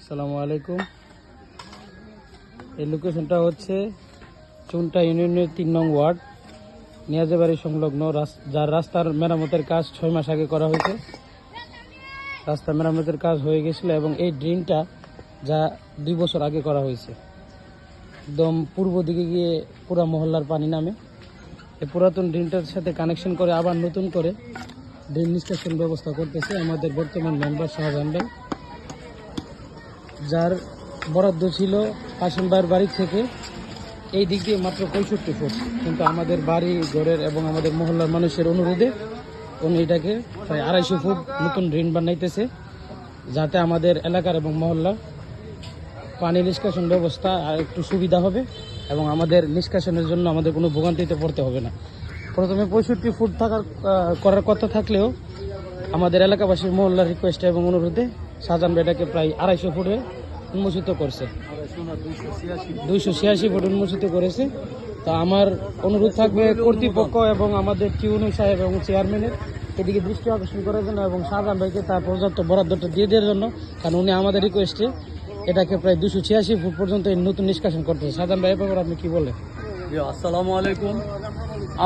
আসসালামু আলাইকুম। এই লোকেশনটা হচ্ছে চুনটা ইউনিয়নের ৩ নং ওয়ার্ড, নিয়াজবাড়ি সংলগ্ন, যার রাস্তার মেরামতের কাজ ৬ মাস আগে করা হয়েছে। রাস্তা মেরামতের কাজ হয়ে গেছিল এবং এই ড্রেনটা যা ২ বছর আগে করা হয়েছে। একদম পূর্ব দিকে গিয়ে পুরা মহল্লার পানি নামে। এই পুরাতন ড্রেনটার সাথে কানেকশন করে আবার নতুন করে ড্রেন নিষ্কাশন ব্যবস্থা করতেছে আমাদের বর্তমান মেম্বার শাহজাহান ভাই, যার বরাদ্দ ছিল কাশিম ভাইয়ের বাড়ি থেকে এই দিক দিয়ে মাত্র ৬৫ ফুট, কিন্তু আমাদের বাড়ি ঘরের এবং আমাদের মহল্লার মানুষের অনুরোধে উনি এটাকে প্রায় ২৫০ ফুট নতুন ড্রেন বানাইতেছে, যাতে আমাদের এলাকার এবং মহল্লার পানি নিষ্কাশন ব্যবস্থা আর একটু সুবিধা হবে এবং আমাদের নিষ্কাশনের জন্য আমাদের কোনো ভোগান্তিতে পড়তে হবে না। প্রথমে ৬৫ ফুট করার কথা থাকলেও আমাদের এলাকাবাসীর মহল্লার রিকোয়েস্টে এবং অনুরোধে শাহজাহান ভাই এটাকে প্রায় ২৫০ ফুটে উন্মোচিত করছে, ২৮৬ ফুট উন্মোচিত করেছে। তা আমার অনুরোধ থাকবে কর্তৃপক্ষ এবং আমাদের টিউনু সাহেব এবং চেয়ারম্যানের এদিকে দৃষ্টি আকর্ষণ করার জন্য এবং শাহজাহান ভাইকে তার পর্যাপ্ত বরাদ্দটা দিয়ে দেওয়ার জন্য, কারণ উনি আমাদের রিকোয়েস্টে এটাকে প্রায় ২৮৬ ফুট পর্যন্ত এই নতুন নিষ্কাশন করতেছে। শাহজাহান ভাই, ব্যাপারে আপনি কি বলেন? আসসালামু আলাইকুম।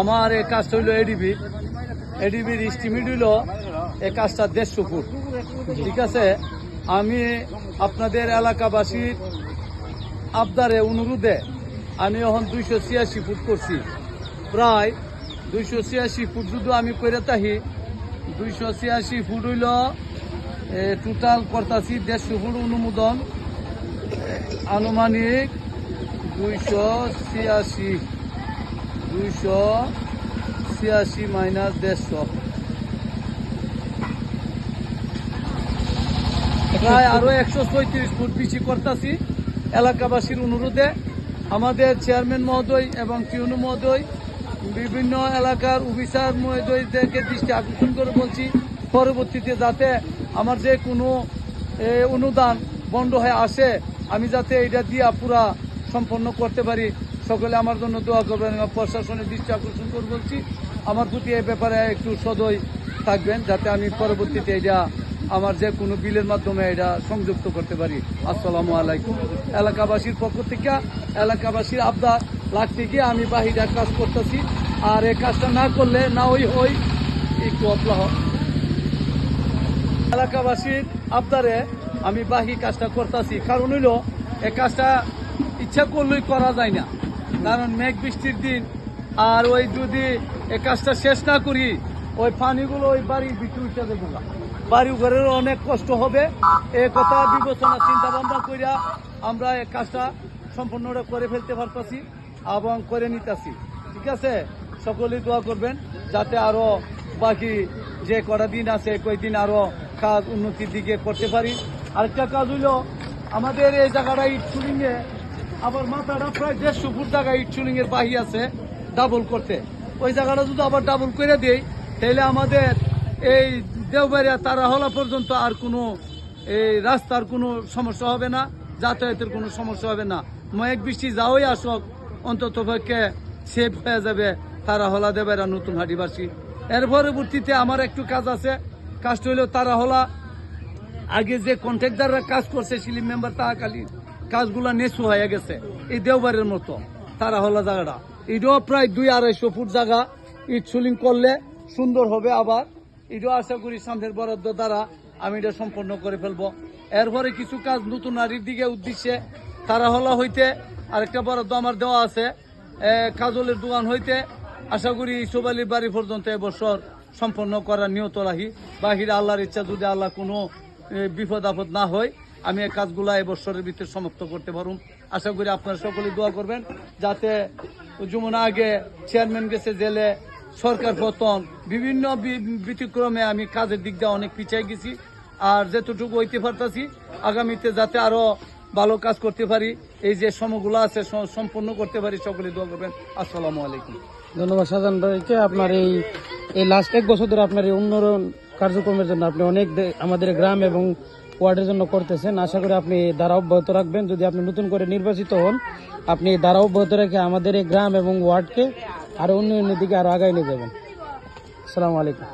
আমার এই কাজটা হইল এডিবির এস্টিমেট হইল এই কাজটা ১৫০ ফুট। ঠিক আছে, আমি আপনাদের এলাকাবাসীর আবদারে অনুরোধে আমি এখন ২৮৬ ফুট করছি। প্রায় ২৮৬ ফুট যদি আমি করে থাকি, ২৮৬ ফুট হইল টোটাল করতেছি ১৫০ ফুট অনুমোদন, আনুমানিক ২৮৬ মাইনাস ১৫০, প্রায় আরো ১৩৬ ফুট বেশি করতেছি। এলাকাবাসীর অনুরোধে আমাদের চেয়ারম্যান মহোদয় এবং টিউনু মহোদয়, বিভিন্ন এলাকার অফিসার মহোদয়দেরকে দৃষ্টি আকর্ষণ করে বলছি, পরবর্তীতে যাতে আমার যে কোনো অনুদান বন্ধ হয়ে আসে আমি যাতে এটা দিয়া পুরা সম্পন্ন করতে পারি। সকলে আমার জন্য দোয়া করবেন এবং প্রশাসনের দৃষ্টি আকর্ষণ করে বলছি আমার প্রতি এই ব্যাপারে একটু সদয় থাকবেন, যাতে আমি পরবর্তীতে এটা আমার যে কোনো বিলের মাধ্যমে এটা সংযুক্ত করতে পারি। আসসালামু আলাইকুম। এলাকাবাসীর পক্ষ থেকে এলাকাবাসীর আবদার লাগতে গিয়ে আমি বাহিরা কাজ করতেছি, আর এই কাজটা না করলে না হই একটু অপ্লাহ। এলাকাবাসীর আবদারে আমি বাহি কাজটা করতেছি, কারণ হইল এই কাজটা ইচ্ছা করলেই করা যায় না, কারণ মেঘ বৃষ্টির দিন। আর ওই যদি এই কাজটা শেষ না করি ওই পানিগুলো ওই বাড়ির ভিতরে উঠে দেবো, বাড়ি ঘরেরও অনেক কষ্ট হবে। এই কথা বিবেচনা চিন্তা ভাবনা করিয়া আমরা এই কাজটা সম্পূর্ণ করে ফেলতে পারতেছি এবং করে নিতেছি। ঠিক আছে, সকলেই দোয়া করবেন যাতে আরো বাকি যে কটা দিন আছে কয়েকদিন আরো কাজ উন্নতির দিকে করতে পারি। আরেকটা কাজ হইল আমাদের এই জায়গাটা ইট চুলিং এ আবার মাথাটা প্রায় ১৫০ ফুট জায়গায় ইট চুলিং এর বাহি আছে ডাবল করতে। ওই জায়গাটা যদি আবার ডাবল করে দেই তাহলে আমাদের এই দেওবাড়িয়া তারাহলা পর্যন্ত আর কোনো এই রাস্তার কোনো সমস্যা হবে না, যাতায়াতের কোনো সমস্যা হবে না। মেঘ বৃষ্টি যাওয়াই আসক অন্তত পক্ষে সেফ হয়ে যাবে তারাহলা দেবেরা নতুন হাটিবাসী। এর পরবর্তীতে আমার একটু কাজ আছে, কাজটা হইল তারাহলা আগে যে কন্ট্রাক্টররা কাজ করছে সিলিম মেম্বার তাহাকালীন কাজগুলা নেসু হয়ে গেছে। এই দেওবারের মতো তারাহলা জায়গাটা এটাও প্রায় ২-২৫০ ফুট জায়গা ইট সুলিং করলে সুন্দর হবে। আবার এটাও আশা করি সামনের বরাদ্দ দ্বারা আমি এটা সম্পন্ন করে ফেলবো। এরপরে কিছু কাজ নতুন নারীর দিকে উদ্দেশ্যে তারাহলা হইতে আরেকটা বরাদ্দ আমার দেওয়া আছে, কাজলের দোকান হইতে আশা করি ইসুবালির বাড়ি পর্যন্ত এবছর সম্পন্ন করার নিয়ত রাখি। বাহিরে আল্লাহর ইচ্ছা যদি আল্লাহ কোনো বিপদ আপদ না হয় আমি এই কাজগুলা এবছরের ভিতরে সমাপ্ত করতে পারুন। আশা করি আপনারা সকলে দোয়া করবেন যাতে যেমন আগে চেয়ারম্যান গেছে জেলে, সরকার পতন, বিভিন্ন ব্যতিক্রমে আমি কাজের দিক দিয়ে অনেক পিছিয়ে গেছি, আর যেতটুকু হইতে পারতাছি আগামীতে যাতে আরো ভালো কাজ করতে পারি, এই যে সময়গুলো আছে সম্পূর্ণ করতে পারি। সকলে দোয়া করবেন। আসসালামু আলাইকুম। ধন্যবাদ শাহজাহান ভাইকে। আপনার এই লাস্ট ১ বছর ধরে আপনার এই উন্নয়ন কার্যক্রমের জন্য আপনি অনেক আমাদের গ্রাম এবং ওয়ার্ডের জন্য করতেছেন। আশা করি আপনি দ্বারা অব্যাহত রাখবেন। যদি আপনি নতুন করে নির্বাচিত হন, আপনি দ্বারা অব্যাহত রেখে আমাদের এই গ্রাম এবং ওয়ার্ডকে আরো উন্নয়নের দিকে আরো আগায় নিয়ে যাবেন। আসসালামু আলাইকুম।